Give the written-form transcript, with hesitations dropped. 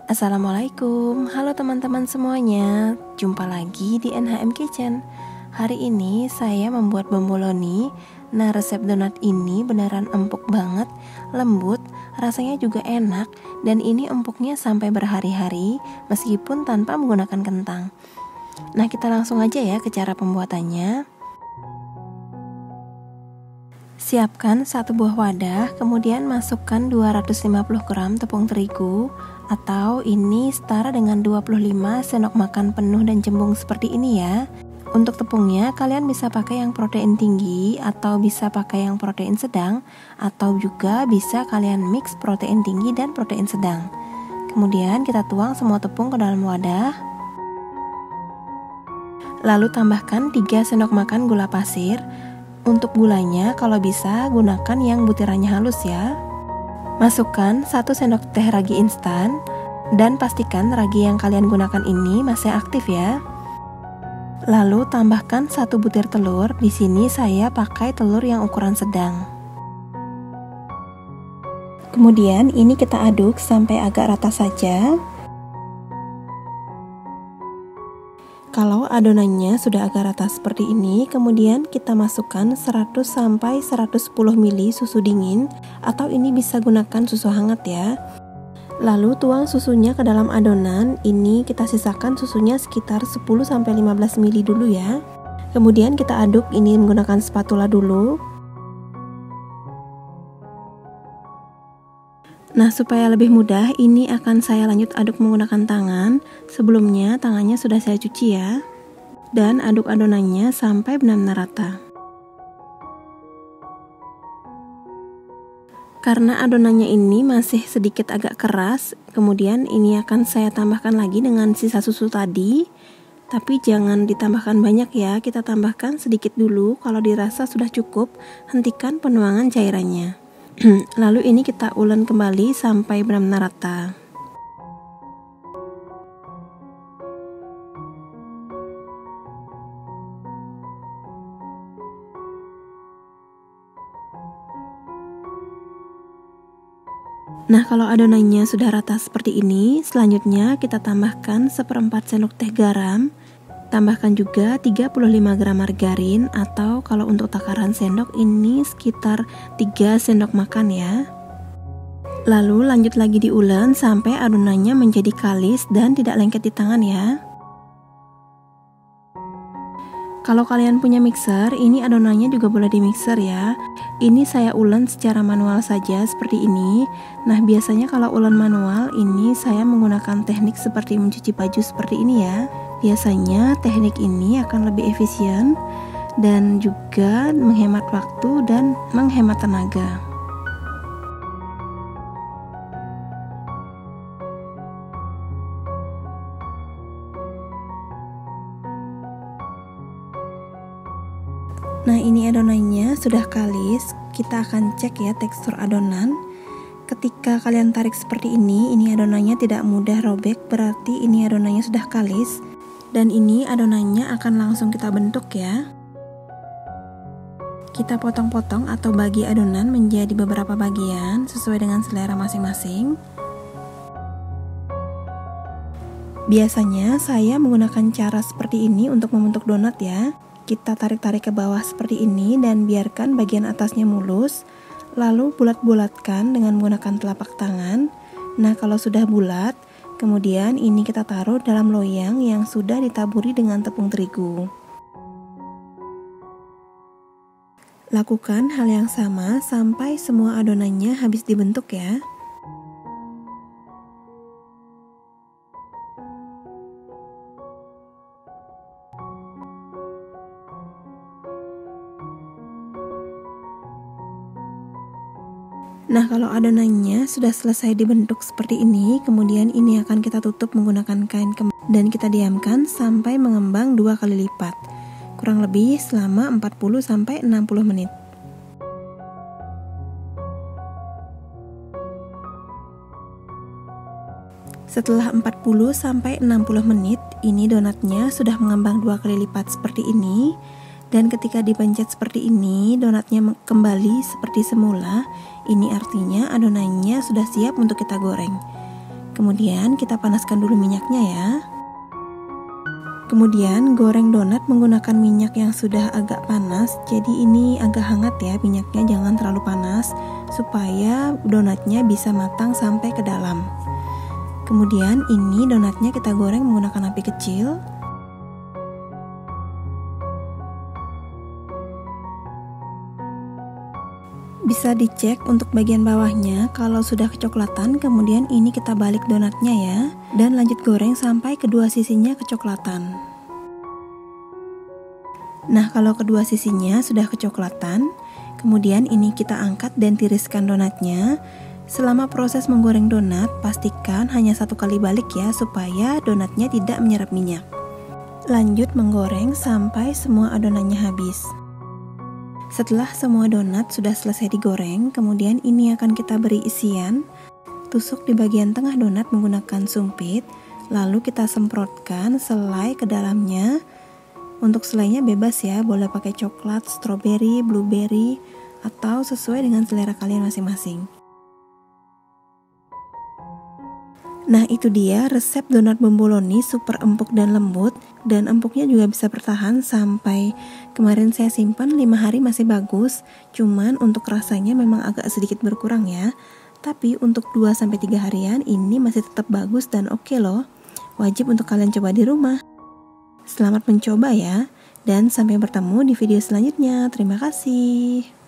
Assalamualaikum, halo teman-teman semuanya. Jumpa lagi di NHM Kitchen. Hari ini saya membuat bomboloni. Nah, resep donat ini beneran empuk banget, lembut, rasanya juga enak, dan ini empuknya sampai berhari-hari meskipun tanpa menggunakan kentang. Nah, kita langsung aja ya ke cara pembuatannya. Siapkan satu buah wadah, kemudian masukkan 250 gram tepung terigu, atau ini setara dengan 25 sendok makan penuh dan cembung seperti ini ya. Untuk tepungnya kalian bisa pakai yang protein tinggi atau bisa pakai yang protein sedang, atau juga bisa kalian mix protein tinggi dan protein sedang. Kemudian kita tuang semua tepung ke dalam wadah. Lalu tambahkan 3 sendok makan gula pasir. Untuk gulanya kalau bisa gunakan yang butirannya halus ya. Masukkan 1 sendok teh ragi instan dan pastikan ragi yang kalian gunakan ini masih aktif ya. Lalu tambahkan 1 butir telur. Di sini saya pakai telur yang ukuran sedang. Kemudian ini kita aduk sampai agak rata saja. Kalau adonannya sudah agak rata seperti ini, kemudian kita masukkan 100 sampai 110 ml susu dingin, atau ini bisa gunakan susu hangat ya. Lalu tuang susunya ke dalam adonan. Ini kita sisakan susunya sekitar 10 sampai 15 ml dulu ya. Kemudian kita aduk ini menggunakan spatula dulu. Nah, supaya lebih mudah, ini akan saya lanjut aduk menggunakan tangan. Sebelumnya, tangannya sudah saya cuci ya. Dan aduk adonannya sampai benar-benar rata. Karena adonannya ini masih sedikit agak keras, kemudian ini akan saya tambahkan lagi dengan sisa susu tadi. Tapi jangan ditambahkan banyak ya, kita tambahkan sedikit dulu. Kalau dirasa sudah cukup, hentikan penuangan cairannya. Lalu ini kita ulen kembali sampai benar-benar rata. Nah, kalau adonannya sudah rata seperti ini, selanjutnya kita tambahkan 1/4 sendok teh garam. Tambahkan juga 35 gram margarin, atau kalau untuk takaran sendok ini sekitar 3 sendok makan ya. Lalu lanjut lagi diulen sampai adonannya menjadi kalis dan tidak lengket di tangan ya. Kalau kalian punya mixer, ini adonannya juga boleh di mixer ya. Ini saya ulen secara manual saja seperti ini. Nah, biasanya kalau ulen manual ini saya menggunakan teknik seperti mencuci baju seperti ini ya. Biasanya teknik ini akan lebih efisien dan juga menghemat waktu dan menghemat tenaga. Nah, ini adonannya sudah kalis. Kita akan cek ya tekstur adonan. Ketika kalian tarik seperti ini adonannya tidak mudah robek, berarti ini adonannya sudah kalis. Dan ini adonannya akan langsung kita bentuk ya. Kita potong-potong atau bagi adonan menjadi beberapa bagian sesuai dengan selera masing-masing. Biasanya saya menggunakan cara seperti ini untuk membentuk donat ya. Kita tarik-tarik ke bawah seperti ini dan biarkan bagian atasnya mulus. Lalu bulat-bulatkan dengan menggunakan telapak tangan. Nah, kalau sudah bulat, kemudian ini kita taruh dalam loyang yang sudah ditaburi dengan tepung terigu. Lakukan hal yang sama sampai semua adonannya habis dibentuk ya. Nah, kalau adonannya sudah selesai dibentuk seperti ini, kemudian ini akan kita tutup menggunakan kain dan kita diamkan sampai mengembang 2 kali lipat. Kurang lebih selama 40 sampai 60 menit. Setelah 40 sampai 60 menit, ini donatnya sudah mengembang 2 kali lipat seperti ini. Dan ketika dipencet seperti ini, donatnya kembali seperti semula. Ini artinya adonannya sudah siap untuk kita goreng. Kemudian kita panaskan dulu minyaknya ya. Kemudian goreng donat menggunakan minyak yang sudah agak panas. Jadi ini agak hangat ya minyaknya, jangan terlalu panas supaya donatnya bisa matang sampai ke dalam. Kemudian ini donatnya kita goreng menggunakan api kecil. Bisa dicek untuk bagian bawahnya kalau sudah kecoklatan, kemudian ini kita balik donatnya ya, dan lanjut goreng sampai kedua sisinya kecoklatan. Nah, kalau kedua sisinya sudah kecoklatan, kemudian ini kita angkat dan tiriskan donatnya. Selama proses menggoreng donat, pastikan hanya satu kali balik ya, supaya donatnya tidak menyerap minyak. Lanjut menggoreng sampai semua adonannya habis. Setelah semua donat sudah selesai digoreng, kemudian ini akan kita beri isian. Tusuk di bagian tengah donat menggunakan sumpit, lalu kita semprotkan selai ke dalamnya. Untuk selainya bebas ya, boleh pakai coklat, stroberi, blueberry, atau sesuai dengan selera kalian masing-masing. Nah, itu dia resep donat bomboloni super empuk dan lembut, dan empuknya juga bisa bertahan sampai kemarin saya simpan 5 hari masih bagus. Cuman untuk rasanya memang agak sedikit berkurang ya. Tapi untuk 2-3 harian ini masih tetap bagus dan oke loh. Wajib untuk kalian coba di rumah. Selamat mencoba ya, dan sampai bertemu di video selanjutnya. Terima kasih.